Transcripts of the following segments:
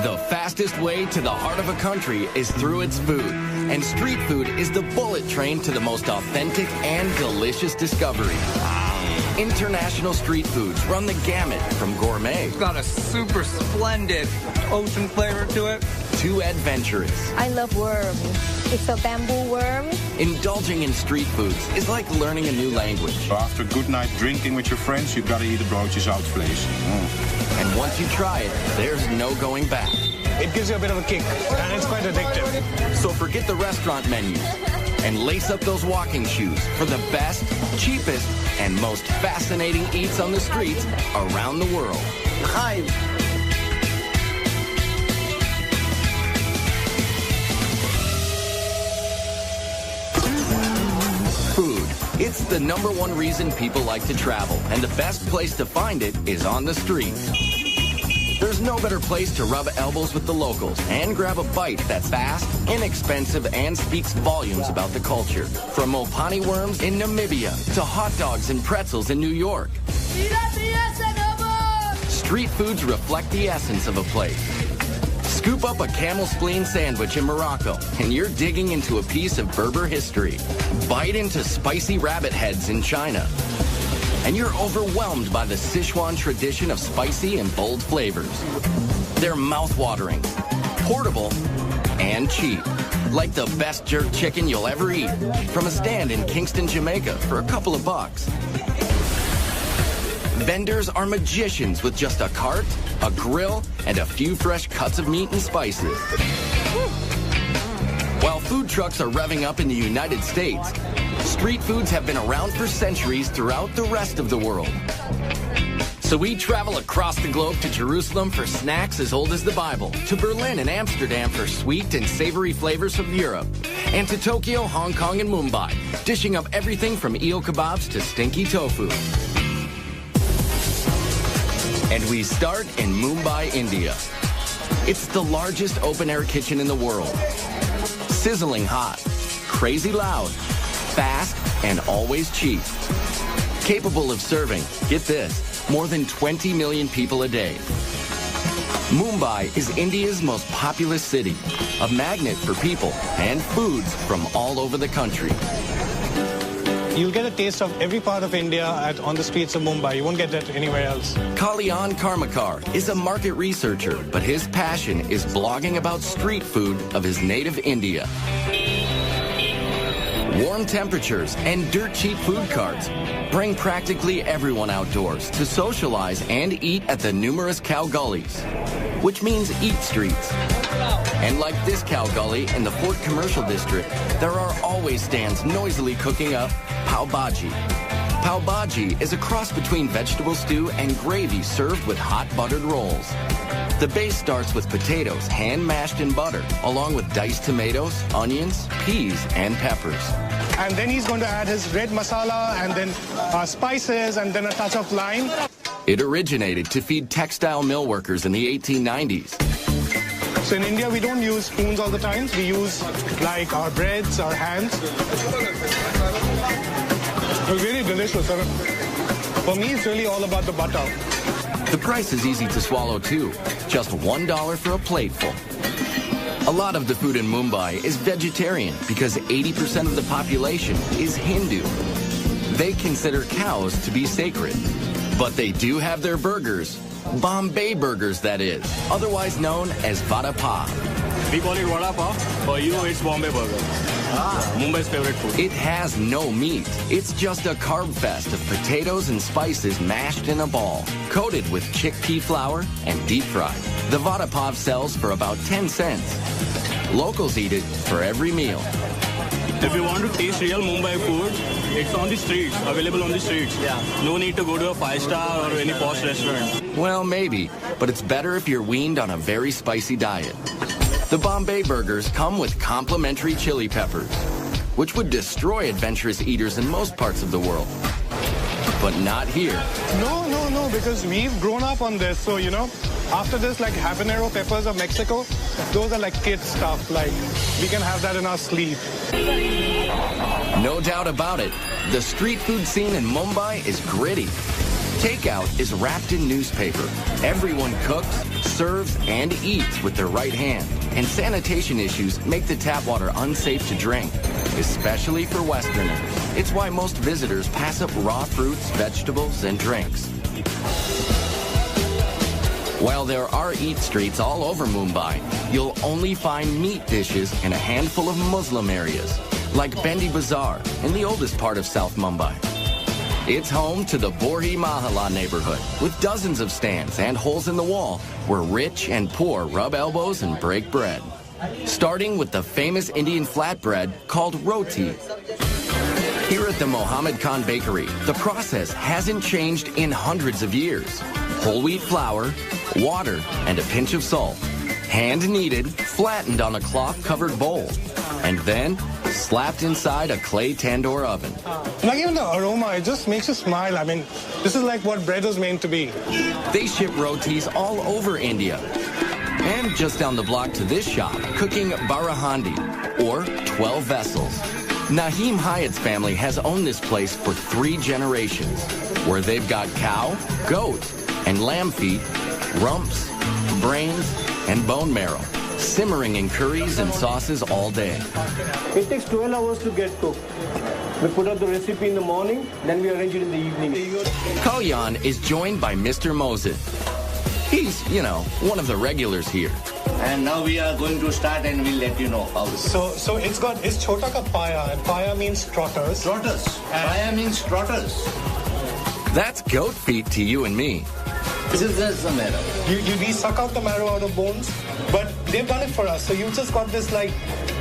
The fastest way to the heart of a country is through its food. And street food is the bullet train to the most authentic and delicious discovery. International street foods run the gamut from gourmet. It's got a super splendid ocean flavor to it. To adventurous. I love worms. It's a bamboo worm. Indulging in street foods is like learning a new language. So after a good night drinking with your friends, you gotta eat a broodjes out vlees. And once you try it, there's no going back. It gives you a bit of a kick, and it's quite addictive. So forget the restaurant menus and lace up those walking shoes for the best, cheapest, and most fascinating eats on the streets around the world. Hi. Food. It's the #1 reason people like to travel, and the best place to find it is on the street. There's no better place to rub elbows with the locals and grab a bite that's fast, inexpensive, and speaks volumes about the culture. From Mopani worms in Namibia to hot dogs and pretzels in New York. Street foods reflect the essence of a place. Scoop up a camel spleen sandwich in Morocco, and you're digging into a piece of Berber history. Bite into spicy rabbit heads in China, and you're overwhelmed by the Sichuan tradition of spicy and bold flavors. They're mouth-watering, portable, and cheap. Like the best jerk chicken you'll ever eat from a stand in Kingston, Jamaica for a couple of bucks. Vendors are magicians with just a cart, a grill, and a few fresh cuts of meat and spices. While food trucks are revving up in the United States, street foods have been around for centuries throughout the rest of the world. So we travel across the globe to Jerusalem for snacks as old as the Bible, to Berlin and Amsterdam for sweet and savory flavors from Europe, and to Tokyo, Hong Kong, and Mumbai, dishing up everything from eel kebabs to stinky tofu. And we start in Mumbai, India. It's the largest open-air kitchen in the world. Sizzling hot, crazy loud, fast, and always cheap. Capable of serving, get this, more than 20 million people a day. Mumbai is India's most populous city, a magnet for people and foods from all over the country. You'll get a taste of every part of India on the streets of Mumbai. You won't get that anywhere else. Kalyan Karmakar is a market researcher, but his passion is blogging about street food of his native India. Warm temperatures and dirt-cheap food carts bring practically everyone outdoors to socialize and eat at the numerous cow gullies, which means eat streets. And like this cow gully in the Fort Commercial District, there are always stands noisily cooking up pav bhaji. Pav bhaji is a cross between vegetable stew and gravy served with hot buttered rolls. The base starts with potatoes hand-mashed in butter, along with diced tomatoes, onions, peas, and peppers. And then he's going to add his red masala and then spices and then a touch of lime. It originated to feed textile mill workers in the 1890s. So in India, we don't use spoons all the time. We use like our breads, our hands. It's really delicious. For me, it's really all about the butter. The price is easy to swallow too, just $1 for a plateful. A lot of the food in Mumbai is vegetarian because 80% of the population is Hindu. They consider cows to be sacred, but they do have their burgers, Bombay burgers that is, otherwise known as vada pav. We call it vada pav, for you it's Bombay burger. Mumbai's favorite food. It has no meat. It's just a carb fest of potatoes and spices mashed in a ball, coated with chickpea flour and deep fried. The vada pav sells for about 10 cents. Locals eat it for every meal. If you want to taste real Mumbai food, it's on the streets, available on the streets. Yeah. No need to go to a 5-star or any posh restaurant. Well, maybe, but it's better if you're weaned on a very spicy diet. The Bombay burgers come with complimentary chili peppers, which would destroy adventurous eaters in most parts of the world. But not here. No, because we've grown up on this. So, you know, after this, like habanero peppers of Mexico, those are like kid stuff. Like, we can have that in our sleep. No doubt about it, the street food scene in Mumbai is gritty. Takeout is wrapped in newspaper. Everyone cooks, serves, and eats with their right hand. And sanitation issues make the tap water unsafe to drink, especially for Westerners. It's why most visitors pass up raw fruits, vegetables, and drinks. While there are eat streets all over Mumbai, you'll only find meat dishes in a handful of Muslim areas, like Bendi Bazaar in the oldest part of South Mumbai. It's home to the Borhi Mahalla neighborhood, with dozens of stands and holes in the wall where rich and poor rub elbows and break bread. Starting with the famous Indian flatbread called roti. Here at the Mohammed Khan Bakery, the process hasn't changed in hundreds of years. Whole wheat flour, water, and a pinch of salt. Hand-kneaded, flattened on a cloth-covered bowl, and then slapped inside a clay tandoor oven. Like even the aroma, it just makes you smile. I mean, this is like what bread was meant to be. They ship rotis all over India. And just down the block to this shop, cooking barahandi, or 12 vessels. Naheem Hyatt's family has owned this place for 3 generations, where they've got cow, goat, and lamb feet, rumps, brains, and bone marrow, simmering in curries and sauces all day. It takes 12 hours to get cooked. We put out the recipe in the morning, then we arrange it in the evening. Kalyan is joined by Mr. Mosin. He's, one of the regulars here. And now we are going to start and we'll let you know how. So it's chota ka paya, and paya means trotters. Trotters. Paya means trotters. That's goat feet to you and me. This is just the marrow. We suck out the marrow out of bones, but they've done it for us. So you've just got this like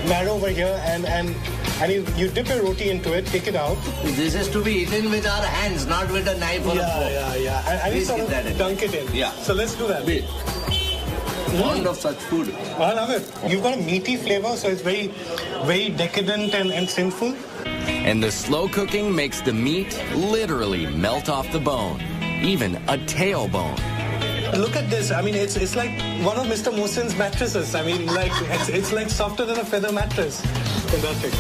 marrow over here, and you dip your roti into it, take it out. This is to be eaten with our hands, not with a knife or a fork. Yeah. And you sort of dunk it in. Yeah. So let's do that. Fond of such food. I love it. You've got a meaty flavor, so it's very, very decadent and sinful. And the slow cooking makes the meat literally melt off the bone, even a tailbone. Look at this. I mean, it's like one of Mr. Mosin's mattresses. I mean, like it's like softer than a feather mattress. Fantastic.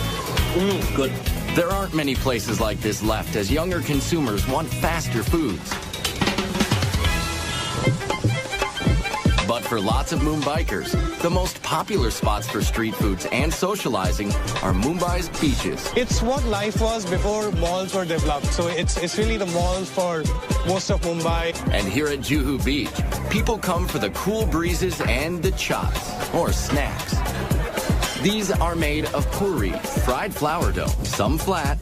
Good. There aren't many places like this left as younger consumers want faster foods. But for lots of Mumbaikers, the most popular spots for street foods and socializing are Mumbai's beaches. It's what life was before malls were developed. So it's really the malls for most of Mumbai. And here at Juhu Beach, people come for the cool breezes and the chops, or snacks. These are made of puri, fried flour dough, some flat,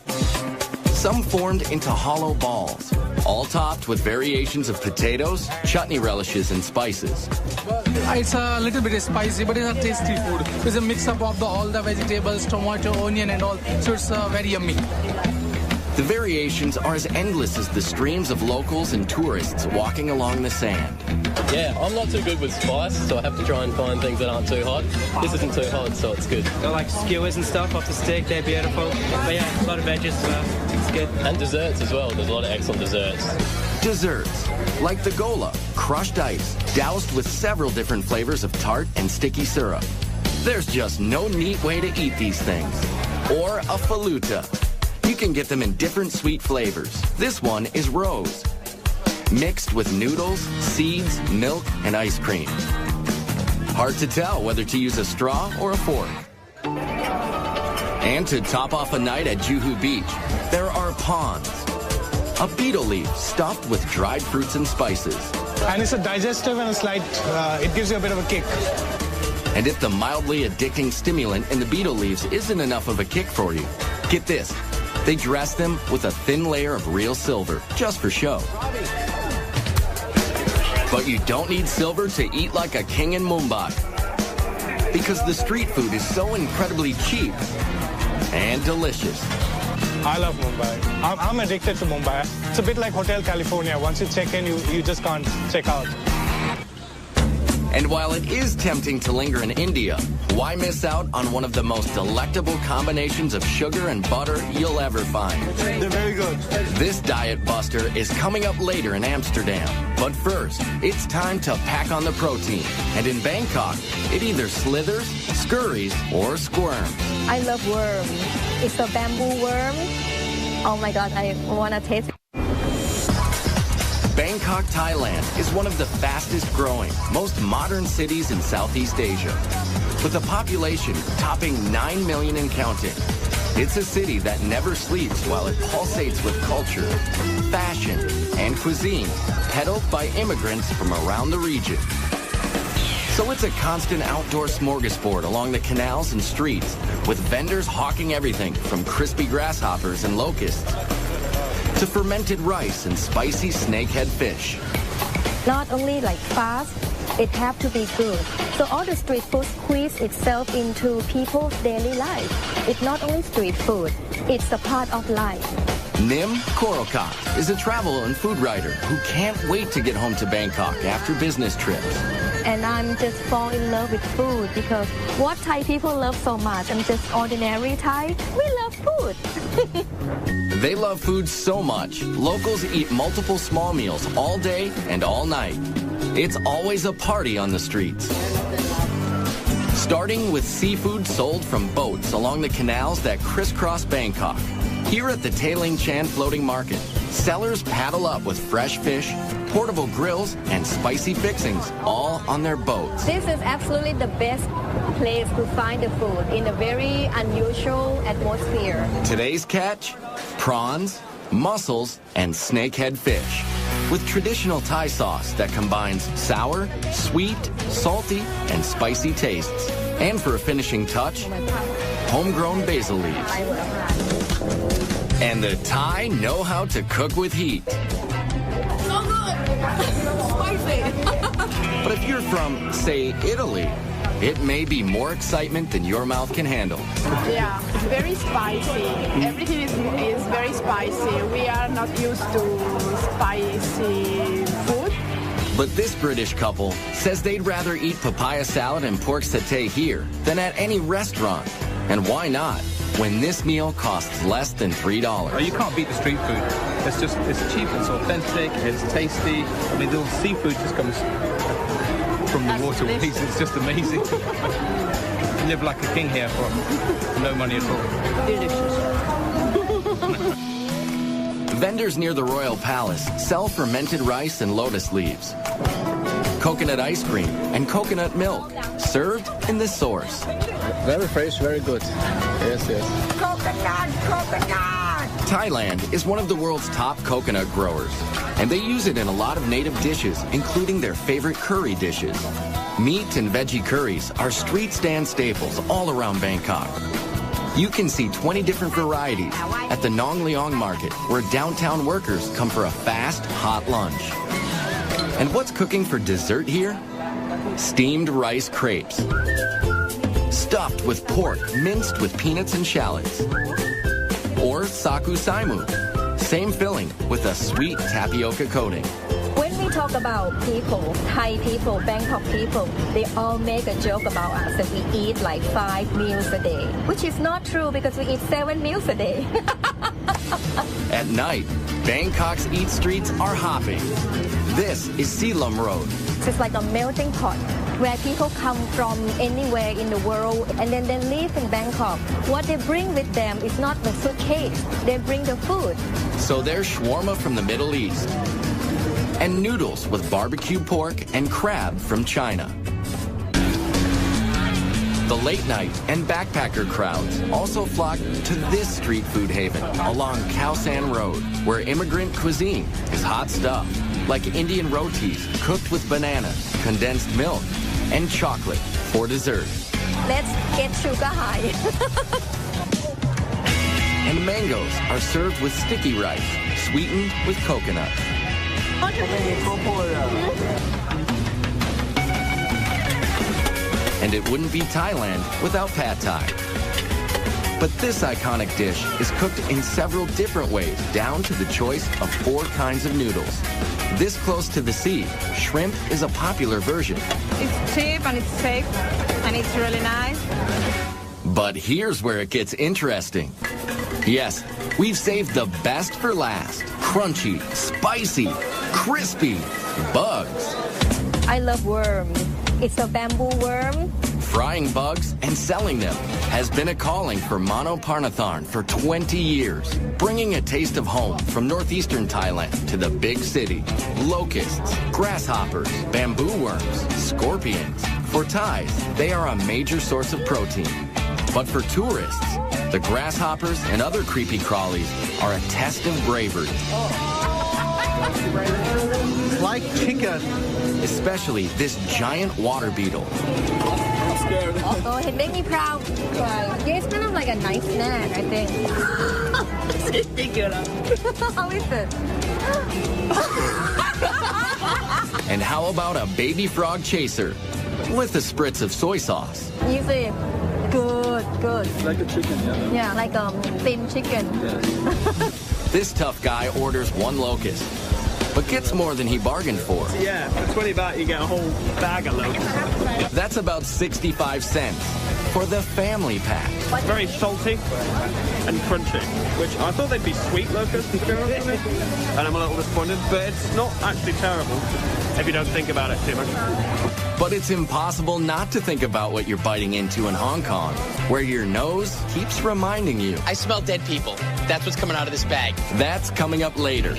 some formed into hollow balls, all topped with variations of potatoes, chutney relishes, and spices. It's a little bit spicy, but it's a tasty food. It's a mix-up of all the vegetables, tomato, onion, and all, so it's very yummy. The variations are as endless as the streams of locals and tourists walking along the sand. Yeah, I'm not too good with spice, so I have to try and find things that aren't too hot. This isn't too hot, so it's good. Got like skewers and stuff off the stick, they're beautiful. But yeah, a lot of veggies as well. It's good. And desserts as well, there's a lot of excellent desserts. Desserts, like the gola, crushed ice, doused with several different flavors of tart and sticky syrup. There's just no neat way to eat these things. Or a faluta. You can get them in different sweet flavors. This one is rose, mixed with noodles, seeds, milk, and ice cream. Hard to tell whether to use a straw or a fork. And to top off a night at Juhu Beach, there are prawns, a beetle leaf stuffed with dried fruits and spices. And it's a digestive and a slight, it gives you a bit of a kick. And if the mildly addicting stimulant in the beetle leaves isn't enough of a kick for you, get this. They dress them with a thin layer of real silver, just for show. But you don't need silver to eat like a king in Mumbai. Because the street food is so incredibly cheap and delicious. I love Mumbai. I'm addicted to Mumbai. It's a bit like Hotel California. Once you check in, you just can't check out. And while it is tempting to linger in India, why miss out on one of the most delectable combinations of sugar and butter you'll ever find? They're very good. This diet buster is coming up later in Amsterdam. But first, it's time to pack on the protein. And in Bangkok, it either slithers, scurries, or squirms. I love worm. It's a bamboo worm. Oh my God, I want to taste it. Bangkok, Thailand is one of the fastest growing, most modern cities in Southeast Asia. With a population topping 9 million and counting. It's a city that never sleeps while it pulsates with culture, fashion, and cuisine, peddled by immigrants from around the region. So it's a constant outdoor smorgasbord along the canals and streets, with vendors hawking everything from crispy grasshoppers and locusts to fermented rice and spicy snakehead fish. Not only like fast, it have to be good. So all the street food squeeze itself into people's daily life. It's not only street food, it's a part of life. Nim Korokot is a travel and food writer who can't wait to get home to Bangkok after business trips. And I'm just fall in love with food because what Thai people love so much, I'm just ordinary Thai, we love food. They love food so much, locals eat multiple small meals all day and all night. It's always a party on the streets. Starting with seafood sold from boats along the canals that crisscross Bangkok. Here at the Tailing Chan Floating Market, sellers paddle up with fresh fish, portable grills, and spicy fixings, all on their boats. This is absolutely the best place to find the food in a very unusual atmosphere. Today's catch? Prawns, mussels, and snakehead fish, with traditional Thai sauce that combines sour, sweet, salty, and spicy tastes. And for a finishing touch, homegrown basil leaves. And the Thai know how to cook with heat. So good! Spicy! But if you're from, say, Italy, it may be more excitement than your mouth can handle. Yeah, it's very spicy. Everything is very spicy. We are not used to spicy food. But this British couple says they'd rather eat papaya salad and pork satay here than at any restaurant. And why not, when this meal costs less than $3? Oh, you can't beat the street food. It's cheap, it's authentic, it's tasty. I mean, the seafood just comes from the waterways. It's just amazing. You live like a king here for no money at all. Delicious. Vendors near the Royal Palace sell fermented rice and lotus leaves, coconut ice cream, and coconut milk, served in the source. Very fresh, very good. Yes, yes. Coconut, coconut! Thailand is one of the world's top coconut growers, and they use it in a lot of native dishes, including their favorite curry dishes. Meat and veggie curries are street stand staples all around Bangkok. You can see 20 different varieties at the Nong Leong Market, where downtown workers come for a fast, hot lunch. And what's cooking for dessert here? Steamed rice crepes, stuffed with pork minced with peanuts and shallots. Or saku saimu, same filling with a sweet tapioca coating. When we talk about people, Thai people, Bangkok people, they all make a joke about us that we eat like 5 meals a day, which is not true because we eat 7 meals a day. At night, Bangkok's eat streets are hopping. This is Silom Road. It's like a melting pot where people come from anywhere in the world and then they live in Bangkok. What they bring with them is not the suitcase, they bring the food. So there's shawarma from the Middle East and noodles with barbecue pork and crab from China. The late night and backpacker crowds also flock to this street food haven along Khao San Road, where immigrant cuisine is hot stuff, like Indian rotis cooked with banana, condensed milk, and chocolate for dessert. Let's get sugar high. And mangoes are served with sticky rice, sweetened with coconut. And it wouldn't be Thailand without pad thai. But this iconic dish is cooked in several different ways, down to the choice of 4 kinds of noodles. This close to the sea, shrimp is a popular version. It's cheap and it's safe and it's really nice. But here's where it gets interesting. Yes, we've saved the best for last. Crunchy, spicy, crispy bugs. I love worm. It's a bamboo worm. Frying bugs and selling them has been a calling for Mano Parnatharn for 20 years, bringing a taste of home from northeastern Thailand to the big city. Locusts, grasshoppers, bamboo worms, scorpions. For Thais, they are a major source of protein. But for tourists, the grasshoppers and other creepy crawlies are a test of bravery. Like chicken. Especially this giant water beetle. I'm scared. Oh, it made me proud. Yeah, it's kind of like a nice snack, I think. How is it? And how about a baby frog chaser with a spritz of soy sauce? You see, good. Like a chicken, yeah. Yeah, like a thin chicken. This tough guy orders one locust, but gets more than he bargained for. Yeah, for 20 baht you get a whole bag of locusts. That's about 65 cents for the family pack. Very salty and crunchy, which I thought they'd be sweet locusts, to be honest with me. And I'm a little disappointed, but it's not actually terrible if you don't think about it too much. But it's impossible not to think about what you're biting into in Hong Kong, where your nose keeps reminding you. I smell dead people. That's what's coming out of this bag. That's coming up later.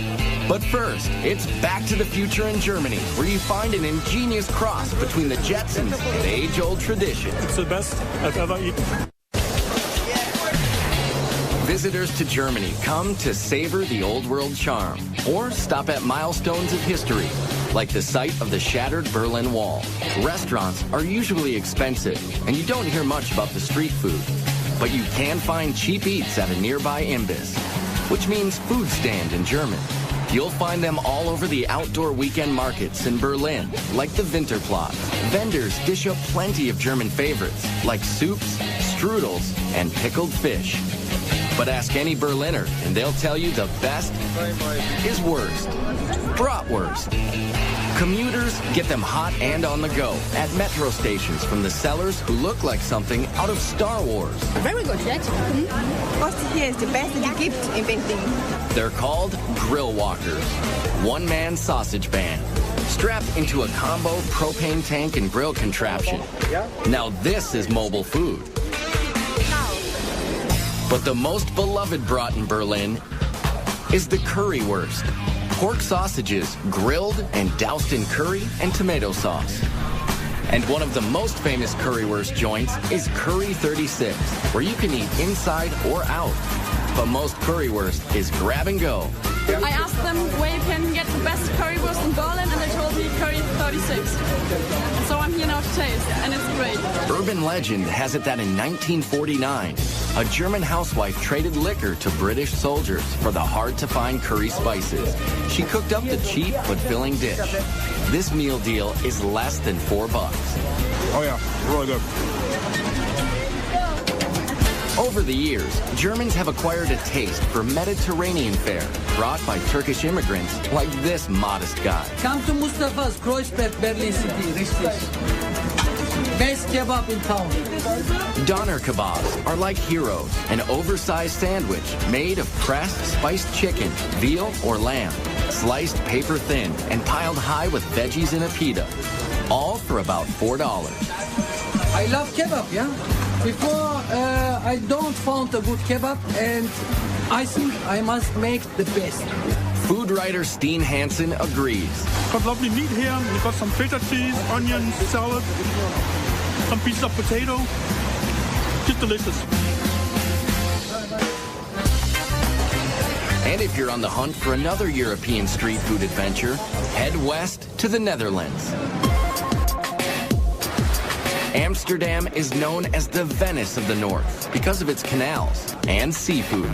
But first, it's Back to the Future in Germany, where you find an ingenious cross between the Jetsons and age-old tradition. It's the best I've ever eaten. Visitors to Germany come to savor the old world charm or stop at milestones of history, like the site of the shattered Berlin Wall. Restaurants are usually expensive, and you don't hear much about the street food. But you can find cheap eats at a nearby Imbiss, which means food stand in German. You'll find them all over the outdoor weekend markets in Berlin, like the Winterplatz. Vendors dish up plenty of German favorites, like soups, strudels, and pickled fish. But ask any Berliner, and they'll tell you the best is worst. Bratwurst. Commuters get them hot and on the go at metro stations from the sellers who look like something out of Star Wars. Very good, yes. What here is the best gift inventing. They're called grill walkers, one-man sausage band, strapped into a combo propane tank and grill contraption. Now this is mobile food. But the most beloved brat in Berlin is the currywurst. Pork sausages grilled and doused in curry and tomato sauce. And one of the most famous currywurst joints is Curry 36, where you can eat inside or out. But most currywurst is grab and go. I asked them where you can get the best currywurst in Berlin, and they told me Curry 36. And so I'm here now to taste, and it's great. Urban legend has it that in 1949, a German housewife traded liquor to British soldiers for the hard-to-find curry spices. She cooked up the cheap but filling dish. This meal deal is less than $4. Oh yeah, really good. Over the years, Germans have acquired a taste for Mediterranean fare brought by Turkish immigrants like this modest guy. Come to Mustafa's Kreuzberg, Berlin City, richtig. Best kebab in town. Doner kebabs are like heroes, an oversized sandwich made of pressed spiced chicken, veal, or lamb, sliced paper thin and piled high with veggies in a pita, all for about $4. I love kebab, yeah? Before, I don't found a good kebab, and I think I must make the best. Food writer Steen Hansen agrees. Got lovely meat here. We've got some feta cheese, onions, salad, some pieces of potato. Just delicious. And if you're on the hunt for another European street food adventure, head west to the Netherlands. Amsterdam is known as the Venice of the North because of its canals and seafood.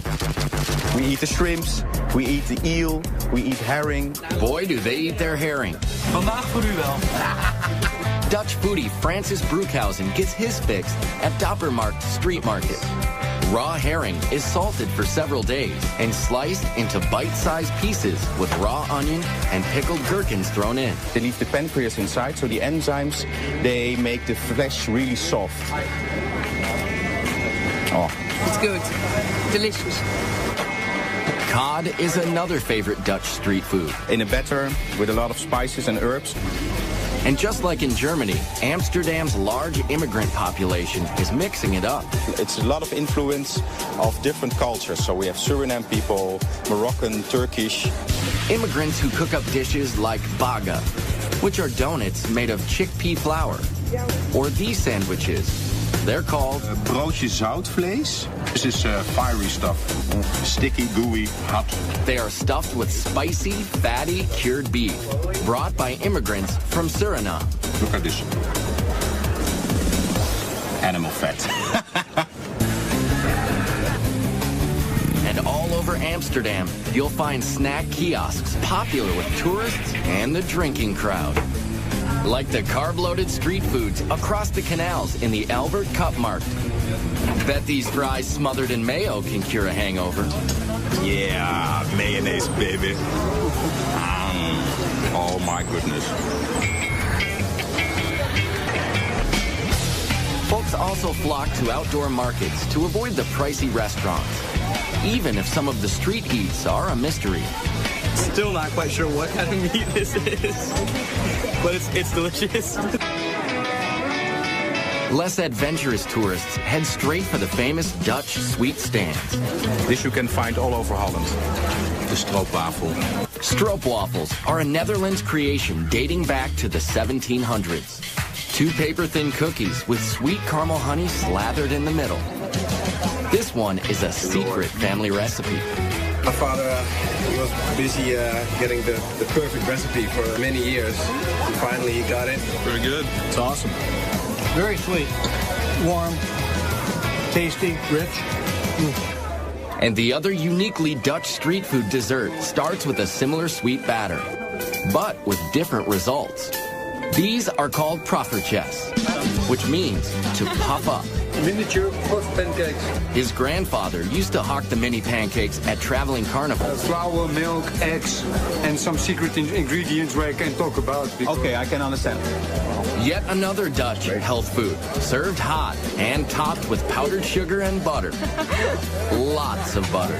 We eat the shrimps, we eat the eel, we eat herring. Boy, do they eat their herring. Vandaag voor u wel. Dutch foodie Francis Broekhuysen gets his fix at Doppermarkt Street Market. Raw herring is salted for several days and sliced into bite-sized pieces with raw onion and pickled gherkins thrown in. They leave the pancreas inside, so the enzymes, they make the flesh really soft. Oh. It's good. Delicious. Cod is another favorite Dutch street food. In a batter with a lot of spices and herbs. And just like in Germany, Amsterdam's large immigrant population is mixing it up. It's a lot of influence of different cultures. So we have Suriname people, Moroccan, Turkish. Immigrants who cook up dishes like baga, which are donuts made of chickpea flour. Or these sandwiches. They're called broodje zoutvlees. This is fiery stuff. Sticky, gooey, hot. They are stuffed with spicy, fatty, cured beef, brought by immigrants from Suriname. Look at this. Animal fat. And all over Amsterdam, you'll find snack kiosks popular with tourists and the drinking crowd. Like the carb-loaded street foods across the canals in the Albert Cupmarkt. Bet these fries smothered in mayo can cure a hangover. Yeah, mayonnaise, baby. Oh my goodness. Folks also flock to outdoor markets to avoid the pricey restaurants, even if some of the street eats are a mystery. Still not quite sure what kind of meat this is, but it's delicious. Less adventurous tourists head straight for the famous Dutch sweet stands. This you can find all over Holland. The stroopwafel. Stroopwafels are a Netherlands creation dating back to the 1700s. 2 paper-thin cookies with sweet caramel honey slathered in the middle. This one is a secret family recipe. My father was busy getting the perfect recipe for many years. And finally he got it. Very good. It's awesome. Very sweet, warm, tasty, rich. And the other uniquely Dutch street food dessert starts with a similar sweet batter, but with different results. These are called proffertjes, which means to puff up. Miniature puff pancakes. His grandfather used to hawk the mini pancakes at traveling carnivals. Flour, milk, eggs, and some secret ingredients where I can talk about. Okay, I can understand. Yet another Dutch health food, served hot and topped with powdered sugar and butter. Lots of butter.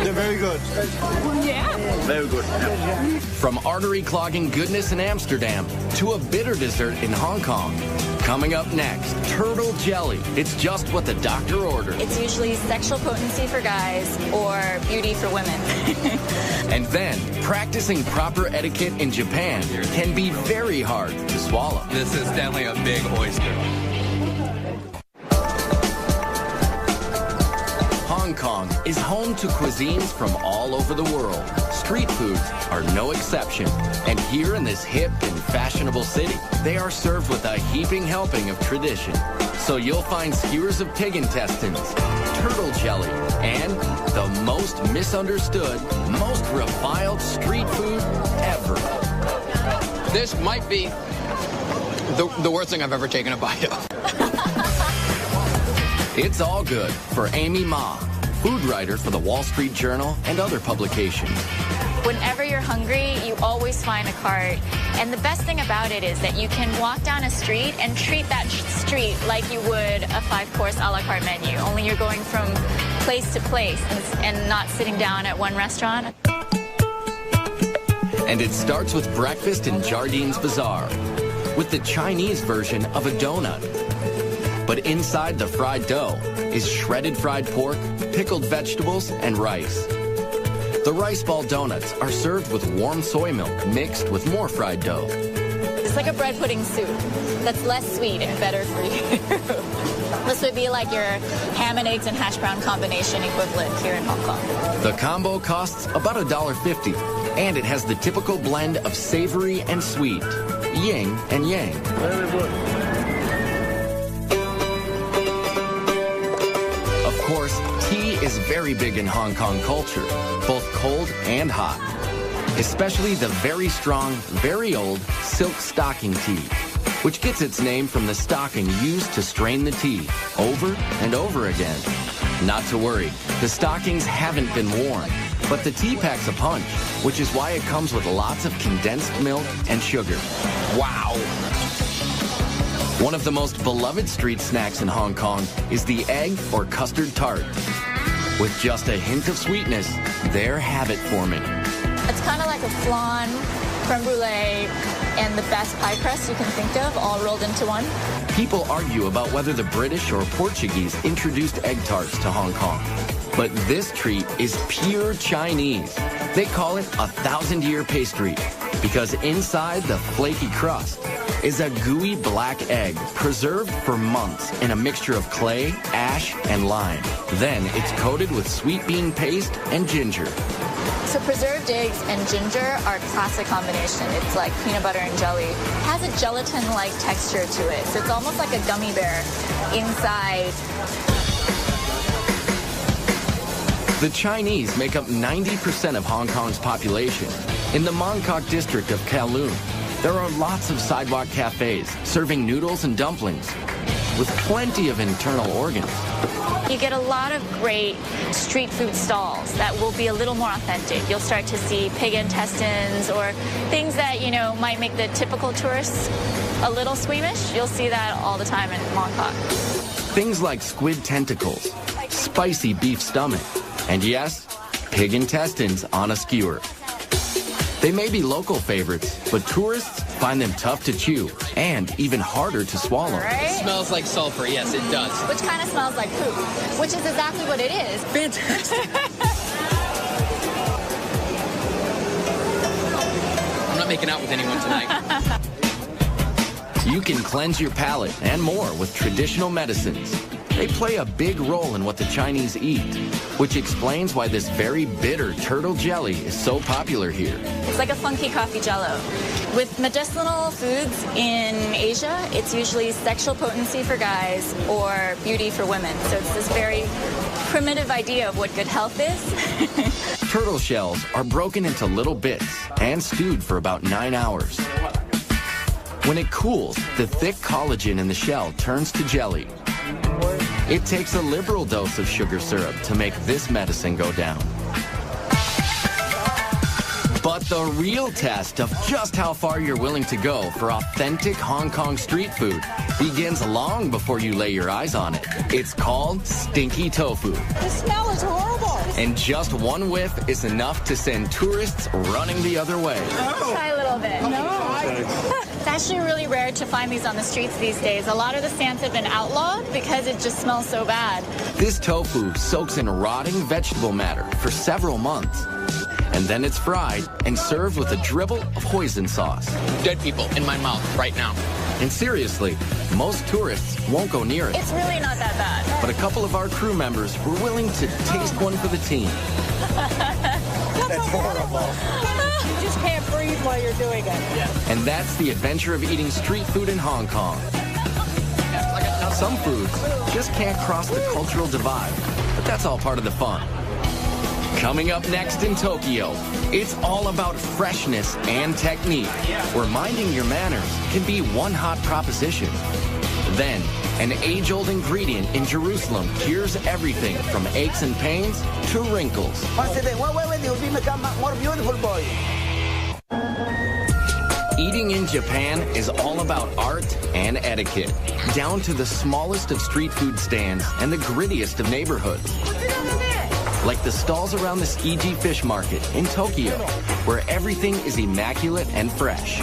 They're very good. Yeah. Very good. Yeah. From artery-clogging goodness in Amsterdam to a bitter dessert in Hong Kong. Coming up next, turtle jelly. It's just what the doctor ordered. It's usually sexual potency for guys or beauty for women. And then, practicing proper etiquette in Japan can be very hard to swallow. This is definitely a big oyster. Hong Kong is home to cuisines from all over the world. Street foods are no exception. And here in this hip and fashionable city, they are served with a heaping helping of tradition. So you'll find skewers of pig intestines, turtle jelly, and the most misunderstood, most reviled street food ever. This might be the worst thing I've ever taken a bite of. It's all good for Amy Ma, food writer for the Wall Street Journal and other publications. Whenever you're hungry, you always find a cart. And the best thing about it is that you can walk down a street and treat that street like you would a 5-course a la carte menu, only you're going from place to place and not sitting down at one restaurant. And it starts with breakfast in Jardines Bazaar, with the Chinese version of a donut. But inside the fried dough is shredded fried pork, pickled vegetables, and rice. The rice ball donuts are served with warm soy milk mixed with more fried dough. It's like a bread pudding soup that's less sweet and better for you. This would be like your ham and eggs and hash brown combination equivalent here in Hong Kong. The combo costs about $1.50, and it has the typical blend of savory and sweet, yin and yang. Very good. Of course, tea is very big in Hong Kong culture, both cold and hot. Especially the very strong, very old silk stocking tea, which gets its name from the stocking used to strain the tea over and over again. Not to worry, the stockings haven't been worn, but the tea packs a punch, which is why it comes with lots of condensed milk and sugar. Wow! One of the most beloved street snacks in Hong Kong is the egg or custard tart. With just a hint of sweetness, they're habit forming. It's kind of like a flan creme brulee, and the best pie crust you can think of, all rolled into one. People argue about whether the British or Portuguese introduced egg tarts to Hong Kong. But this treat is pure Chinese. They call it a 1,000-year pastry because inside the flaky crust is a gooey black egg preserved for months in a mixture of clay, ash, and lime. Then it's coated with sweet bean paste and ginger. So preserved eggs and ginger are a classic combination. It's like peanut butter and jelly. It has a gelatin-like texture to it, so it's almost like a gummy bear inside. The Chinese make up 90% of Hong Kong's population. In the Mong Kok district of Kowloon, there are lots of sidewalk cafes serving noodles and dumplings with plenty of internal organs. You get a lot of great street food stalls that will be a little more authentic. You'll start to see pig intestines or things that, you know, might make the typical tourists a little squeamish. You'll see that all the time in Mong Kok. Things like squid tentacles, spicy beef stomach, and yes, pig intestines on a skewer. They may be local favorites, but tourists find them tough to chew and even harder to swallow. Right? It smells like sulfur, yes, it does. Which kind of smells like poop, which is exactly what it is. Fantastic. I'm not making out with anyone tonight. You can cleanse your palate and more with traditional medicines. They play a big role in what the Chinese eat, which explains why this very bitter turtle jelly is so popular here. It's like a funky coffee jello. With medicinal foods in Asia, it's usually sexual potency for guys or beauty for women. So it's this very primitive idea of what good health is. Turtle shells are broken into little bits and stewed for about 9 hours. When it cools, the thick collagen in the shell turns to jelly. It takes a liberal dose of sugar syrup to make this medicine go down. But the real test of just how far you're willing to go for authentic Hong Kong street food begins long before you lay your eyes on it. It's called stinky tofu. The smell is horrible. And just one whiff is enough to send tourists running the other way. Try a little bit. No. It's actually really rare to find these on the streets these days. A lot of the stands have been outlawed because it just smells so bad. This tofu soaks in rotting vegetable matter for several months. And then it's fried and served with a dribble of hoisin sauce. Dead people in my mouth right now. And seriously, most tourists won't go near it. It's really not that bad. But a couple of our crew members were willing to taste one for the team. That's horrible. You just can't breathe while you're doing it. Yeah. And that's the adventure of eating street food in Hong Kong. Now, some foods just can't cross the cultural divide, but that's all part of the fun. Coming up next in Tokyo, it's all about freshness and technique, where minding your manners can be one hot proposition. Then, an age-old ingredient in Jerusalem cures everything from aches and pains to wrinkles. You'll become a more beautiful boy. Eating in Japan is all about art and etiquette, down to the smallest of street food stands and the grittiest of neighborhoods. Like the stalls around the Tsukiji Fish Market in Tokyo, where everything is immaculate and fresh.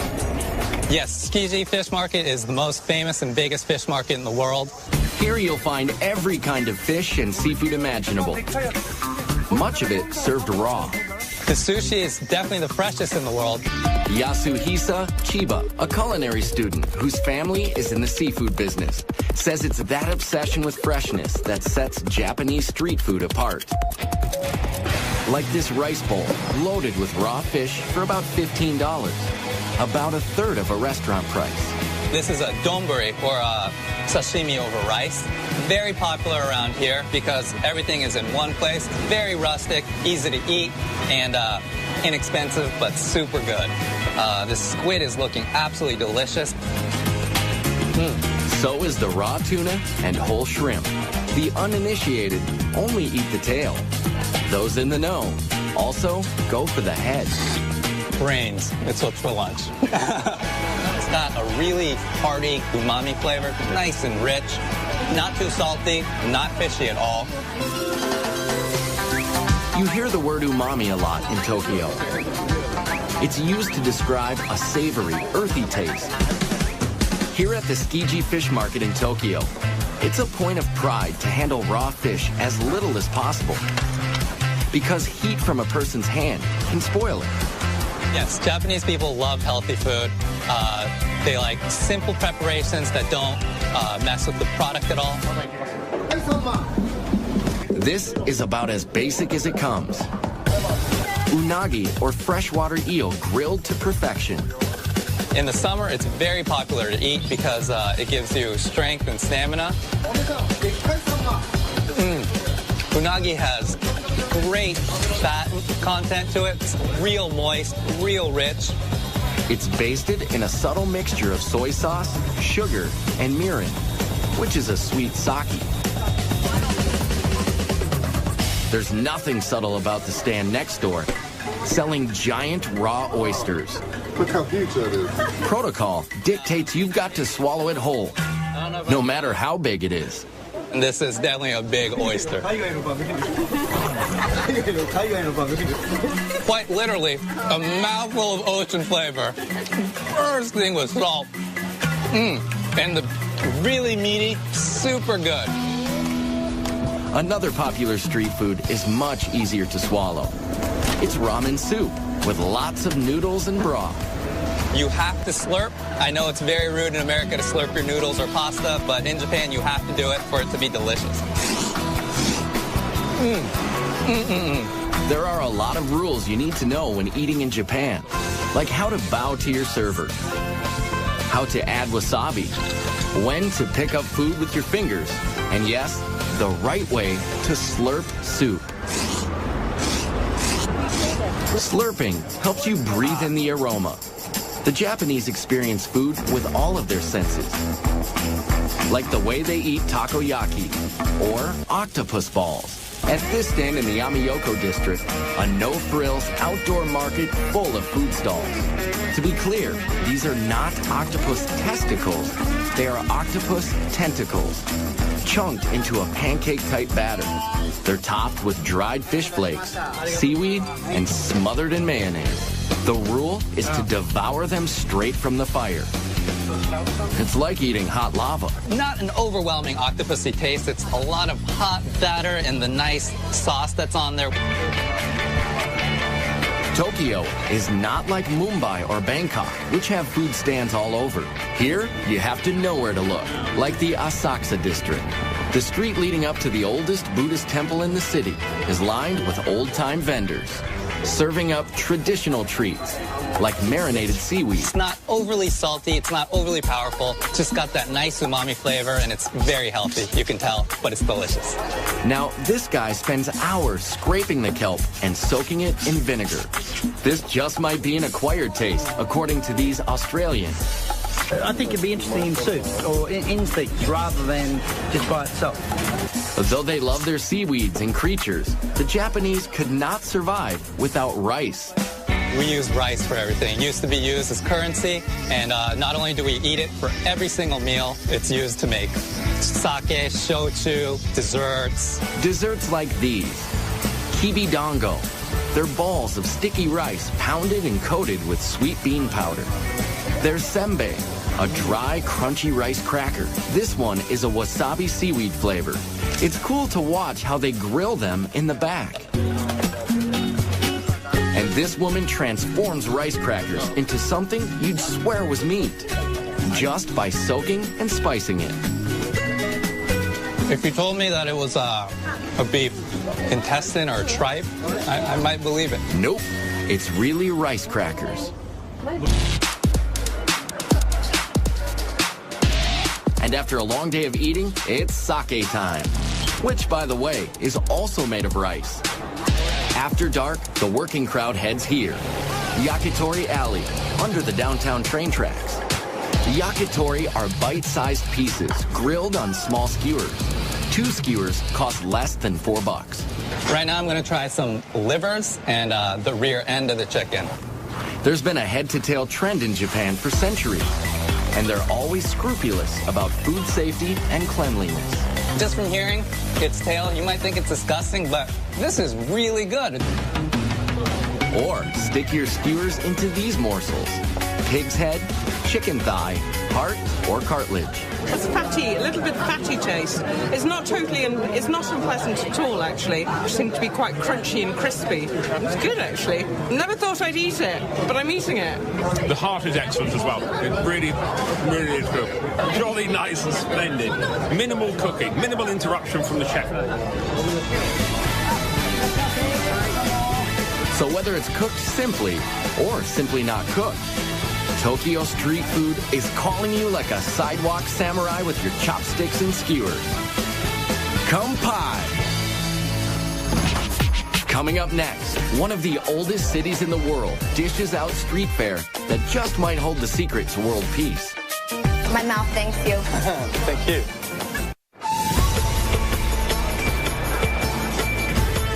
Yes, Tsukiji Fish Market is the most famous and biggest fish market in the world. Here you'll find every kind of fish and seafood imaginable. Much of it served raw. The sushi is definitely the freshest in the world. Yasuhisa Chiba, a culinary student whose family is in the seafood business, says it's that obsession with freshness that sets Japanese street food apart. Like this rice bowl, loaded with raw fish for about $15, about a third of a restaurant price. This is a donburi, or a sashimi over rice. Very popular around here because everything is in one place. Very rustic, easy to eat, and inexpensive, but super good. This squid is looking absolutely delicious. So is the raw tuna and whole shrimp. The uninitiated only eat the tail. Those in the know also go for the head. Brains. It's what's for lunch. It's got a really hearty umami flavor, nice and rich, not too salty, not fishy at all. You hear the word umami a lot in Tokyo. It's used to describe a savory, earthy taste. Here at the Tsukiji Fish Market in Tokyo, it's a point of pride to handle raw fish as little as possible, because heat from a person's hand can spoil it. Yes, Japanese people love healthy food. They like simple preparations that don't mess with the product at all. This is about as basic as it comes. Unagi, or freshwater eel, grilled to perfection. In the summer, it's very popular to eat because it gives you strength and stamina. Unagi has great fat content to it. It's real moist, real rich. It's basted in a subtle mixture of soy sauce, sugar, and mirin, which is a sweet sake. There's nothing subtle about the stand next door, selling giant raw oysters. Look how huge that is. Protocol dictates you've got to swallow it whole, no matter how big it is. And this is definitely a big oyster. Quite literally, a mouthful of ocean flavor. First thing was salt. And the really meaty, super good. Another popular street food is much easier to swallow. It's ramen soup with lots of noodles and broth. You have to slurp. I know it's very rude in America to slurp your noodles or pasta, but in Japan you have to do it for it to be delicious. There are a lot of rules you need to know when eating in Japan, like how to bow to your server, how to add wasabi, when to pick up food with your fingers, and yes, the right way to slurp soup. Slurping helps you breathe in the aroma. The Japanese experience food with all of their senses, like the way they eat takoyaki or octopus balls. At this stand in the Yamiyoko district, a no-frills outdoor market full of food stalls. To be clear, these are not octopus testicles, they are octopus tentacles, chunked into a pancake-type batter. They're topped with dried fish flakes, seaweed, and smothered in mayonnaise. The rule is to devour them straight from the fire. It's like eating hot lava. Not an overwhelming octopusy taste. It's a lot of hot batter and the nice sauce that's on there. Tokyo is not like Mumbai or Bangkok, which have food stands all over. Here, you have to know where to look, like the Asakusa district. The street leading up to the oldest Buddhist temple in the city is lined with old-time vendors, serving up traditional treats, like marinated seaweed. It's not overly salty, it's not overly powerful, it's just got that nice umami flavor, and it's very healthy, you can tell, but it's delicious. Now, this guy spends hours scraping the kelp and soaking it in vinegar. This just might be an acquired taste, according to these Australians. I think it'd be interesting in soup or in steaks rather than just by itself. Though they love their seaweeds and creatures, the Japanese could not survive without rice. We use rice for everything. It used to be used as currency, and not only do we eat it for every single meal, it's used to make sake, shochu, desserts. Desserts like these, kibi dango. They're balls of sticky rice pounded and coated with sweet bean powder. There's senbei, a dry, crunchy rice cracker. This one is a wasabi seaweed flavor. It's cool to watch how they grill them in the back. And this woman transforms rice crackers into something you'd swear was meat, just by soaking and spicing it. If you told me that it was a beef intestine or a tripe, I might believe it. Nope, it's really rice crackers. And after a long day of eating, it's sake time, which, by the way, is also made of rice. After dark, the working crowd heads here, Yakitori Alley, under the downtown train tracks. Yakitori are bite-sized pieces grilled on small skewers. 2 skewers cost less than $4. Right now I'm going to try some livers and the rear end of the chicken. There's been a head-to-tail trend in Japan for centuries, and they're always scrupulous about food safety and cleanliness. Just from hearing its tail, you might think it's disgusting, but this is really good. Or stick your skewers into these morsels: pig's head, chicken thigh, heart, or cartilage. It's fatty, a little bit fatty taste. It's not unpleasant at all, actually. It seems to be quite crunchy and crispy. It's good, actually. Never thought I'd eat it, but I'm eating it. The heart is excellent as well. It really, really is good. Jolly nice and splendid. Minimal cooking, minimal interruption from the chef. So whether it's cooked simply or simply not cooked, Tokyo street food is calling you like a sidewalk samurai with your chopsticks and skewers. Kampai! Coming up next, one of the oldest cities in the world dishes out street fare that just might hold the secret to world peace. My mouth thanks you. Thank you.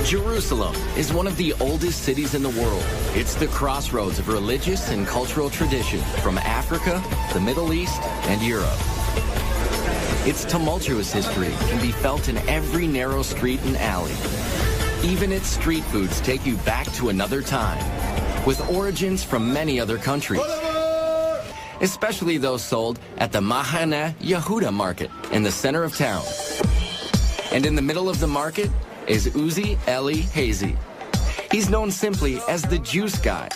Jerusalem is one of the oldest cities in the world. It's the crossroads of religious and cultural tradition from Africa, the Middle East, and Europe. Its tumultuous history can be felt in every narrow street and alley. Even its street foods take you back to another time, with origins from many other countries, especially those sold at the Mahane Yehuda market in the center of town. And in the middle of the market is Uzi Eli Hazy. He's known simply as the juice guy.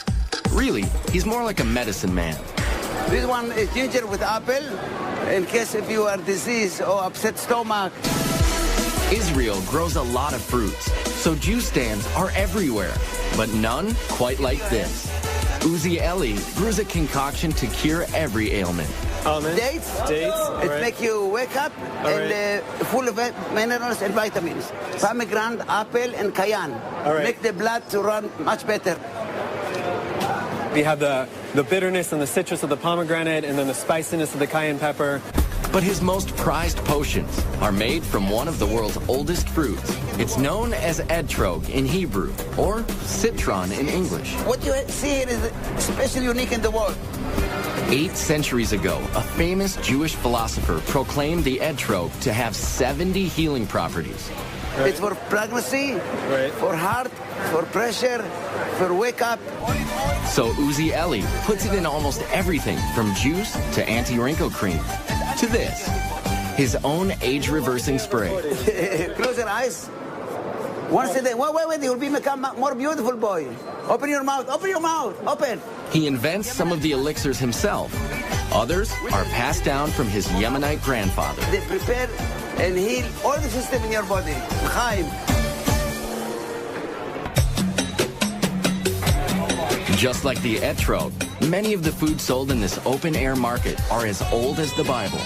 Really, he's more like a medicine man. This one is ginger with apple, in case if you are diseased or upset stomach. Israel grows a lot of fruits, so juice stands are everywhere, but none quite like this. Uzi Eli brews a concoction to cure every ailment. Dates. It makes you wake up and full of minerals and vitamins. Pomegranate, apple, and cayenne. Make the blood to run much better. We have the bitterness and the citrus of the pomegranate, and then the spiciness of the cayenne pepper. But his most prized potions are made from one of the world's oldest fruits. It's known as etrog in Hebrew, or citron in English. What you see here is especially unique in the world. 8 centuries ago, a famous Jewish philosopher proclaimed the etrog to have 70 healing properties. It's for pregnancy, for heart, for pressure, for wake up. So Uzi Eli puts it in almost everything from juice to anti-wrinkle cream to this, his own age-reversing spray. Close your eyes. Once a day. Wait, you'll become more beautiful, boy. Open your mouth, open. He invents some of the elixirs himself. Others are passed down from his Yemenite grandfather. They prepare and heal all the system in your body. Chaim. Just like the etrog, many of the foods sold in this open-air market are as old as the Bible.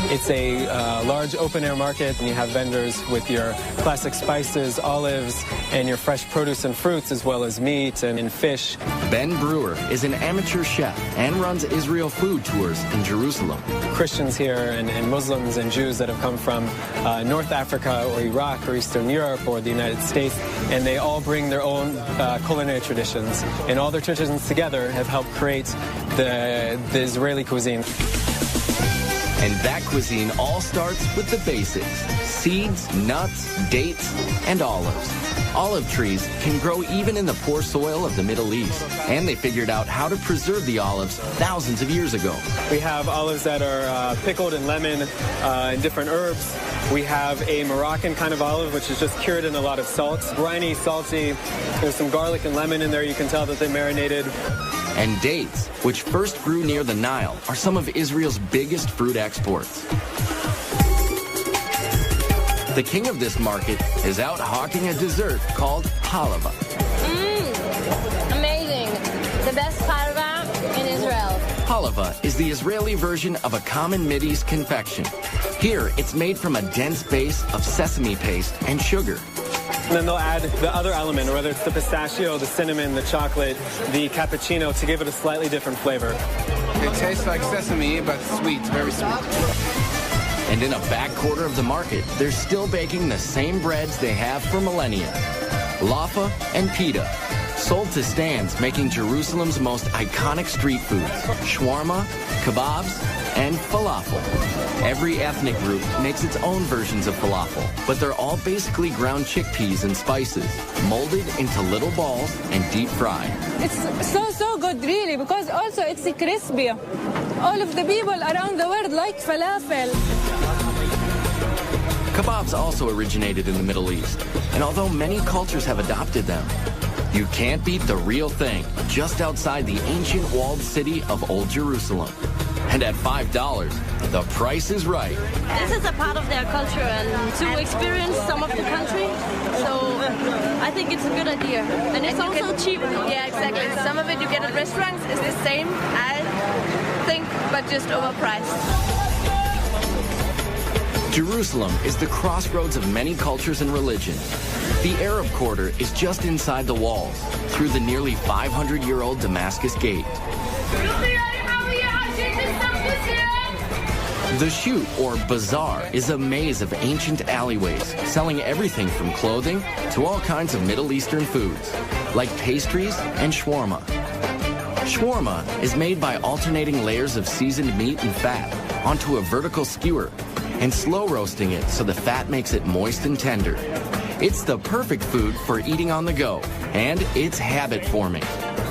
It's a large open-air market, and you have vendors with your classic spices, olives, and your fresh produce and fruits, as well as meat and fish. Ben Brewer is an amateur chef and runs Israel food tours in Jerusalem. Christians here and Muslims and Jews that have come from North Africa or Iraq or Eastern Europe or the United States, and they all bring their own culinary traditions. And all their traditions together have helped create the Israeli cuisine. And that cuisine all starts with the basics: seeds, nuts, dates, and olives. Olive trees can grow even in the poor soil of the Middle East, and they figured out how to preserve the olives thousands of years ago. We have olives that are pickled in lemon and different herbs. We have a Moroccan kind of olive, which is just cured in a lot of salt. Briny, salty. There's some garlic and lemon in there. You can tell that they marinated. And dates, which first grew near the Nile, are some of Israel's biggest fruit exports. The king of this market is out hawking a dessert called halava. Amazing. The best halva in Israel. Halava is the Israeli version of a common Mideast confection. Here, it's made from a dense base of sesame paste and sugar. And then they'll add the other element, whether it's the pistachio, the cinnamon, the chocolate, the cappuccino, to give it a slightly different flavor. It tastes like sesame, but sweet, very sweet. And in a back quarter of the market, they're still baking the same breads they have for millennia: laffa and pita, sold to stands making Jerusalem's most iconic street foods, shawarma, kebabs, and falafel. Every ethnic group makes its own versions of falafel, but they're all basically ground chickpeas and spices, molded into little balls and deep fried. It's so good, really, because also it's crispy. All of the people around the world like falafel. Kebabs also originated in the Middle East, and although many cultures have adopted them, you can't beat the real thing just outside the ancient walled city of Old Jerusalem. And at $5, the price is right. This is a part of their culture, and to experience some of the country, so I think it's a good idea. And it's also cheap. Yeah, exactly. Some of it you get at restaurants is the same, I think, but just overpriced. Jerusalem is the crossroads of many cultures and religions. The Arab Quarter is just inside the walls, through the nearly 500-year-old Damascus Gate. The Shoot, or Bazaar, is a maze of ancient alleyways, selling everything from clothing to all kinds of Middle Eastern foods, like pastries and shawarma. Shawarma is made by alternating layers of seasoned meat and fat onto a vertical skewer and slow roasting it so the fat makes it moist and tender. It's the perfect food for eating on the go, and it's habit forming.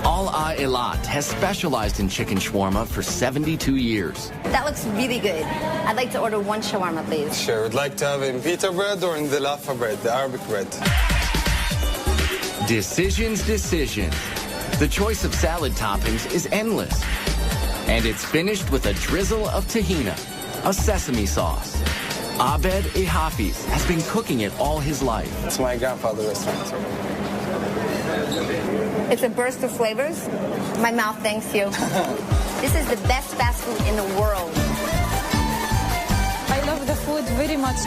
Al-A Eilat has specialized in chicken shawarma for 72 years. That looks really good. I'd like to order one shawarma, please. Sure. Would like to have it in pita bread or in the laffa bread, the Arabic bread? Decisions. The choice of salad toppings is endless. And it's finished with a drizzle of tahina, a sesame sauce. Abed Hafiz has been cooking it all his life. It's my grandfather's restaurant. It's a burst of flavors. My mouth thanks you. This is the best fast food in the world. I love the food very much.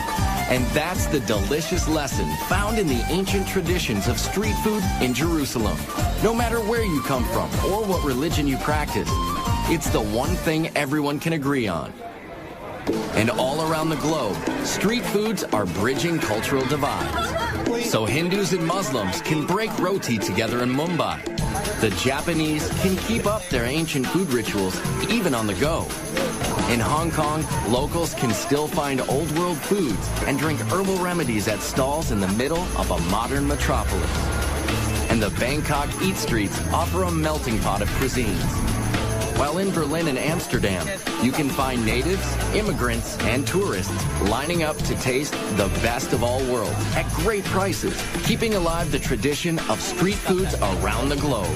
And that's the delicious lesson found in the ancient traditions of street food in Jerusalem. No matter where you come from or what religion you practice, it's the one thing everyone can agree on. And all around the globe, street foods are bridging cultural divides. So Hindus and Muslims can break roti together in Mumbai. The Japanese can keep up their ancient food rituals even on the go. In Hong Kong, locals can still find old world foods and drink herbal remedies at stalls in the middle of a modern metropolis. And the Bangkok Eat Streets offer a melting pot of cuisines. While in Berlin and Amsterdam, you can find natives, immigrants, and tourists lining up to taste the best of all worlds at great prices, keeping alive the tradition of street foods around the globe.